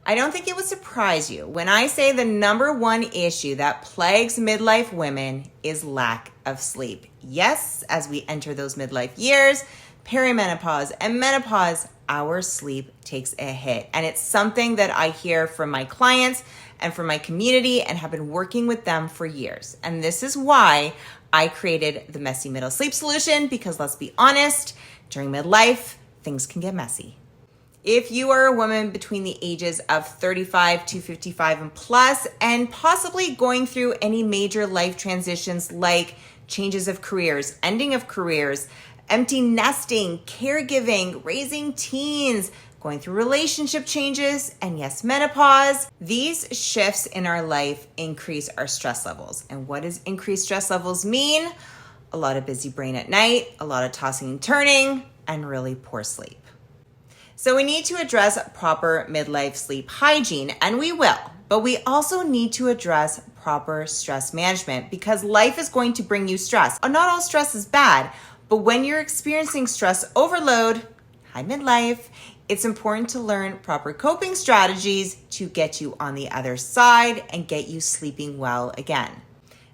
I don't think it would surprise you when I say the number one issue that plagues midlife women is lack of sleep. Yes, as we enter those midlife years, perimenopause and menopause, our sleep takes a hit. And it's something that I hear from my clients and from my community and have been working with them for years. And this is why I created the Messy Middle Sleep Solution, because let's be honest, during midlife, things can get messy. If you are a woman between the ages of 35 to 55 and plus, and possibly going through any major life transitions like changes of careers, ending of careers, empty nesting, caregiving, raising teens, going through relationship changes, and yes, menopause, these shifts in our life increase our stress levels. And what does increased stress levels mean? A lot of busy brain at night, a lot of tossing and turning, and really poor sleep. So we need to address proper midlife sleep hygiene, and we will, but we also need to address proper stress management because life is going to bring you stress. Not all stress is bad, but when you're experiencing stress overload, high midlife, it's important to learn proper coping strategies to get you on the other side and get you sleeping well again.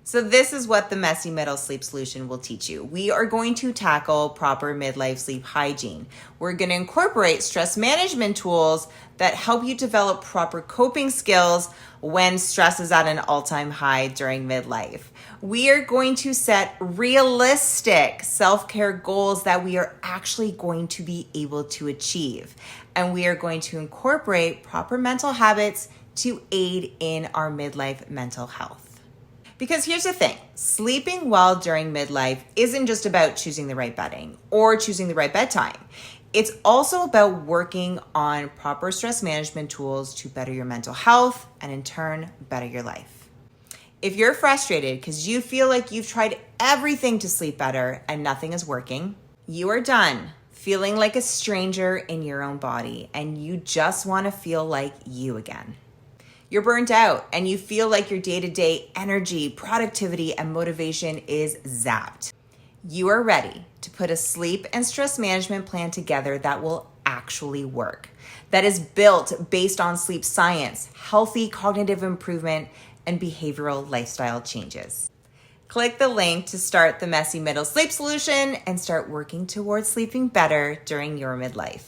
So this is what the Messy Middle Sleep Solution will teach you. We are going to tackle proper midlife sleep hygiene. We're going to incorporate stress management tools that help you develop proper coping skills when stress is at an all-time high during midlife. We are going to set realistic self-care goals that we are actually going to be able to achieve. And we are going to incorporate proper mental habits to aid in our midlife mental health. Because here's the thing, sleeping well during midlife isn't just about choosing the right bedding or choosing the right bedtime. It's also about working on proper stress management tools to better your mental health and in turn, better your life. If you're frustrated because you feel like you've tried everything to sleep better and nothing is working, you are done feeling like a stranger in your own body and you just want to feel like you again. You're burnt out and you feel like your day-to-day energy, productivity, and motivation is zapped. You are ready to put a sleep and stress management plan together that will actually work, that is built based on sleep science, healthy cognitive improvement, and behavioral lifestyle changes. Click the link to start the Messy Middle Sleep Solution and start working towards sleeping better during your midlife.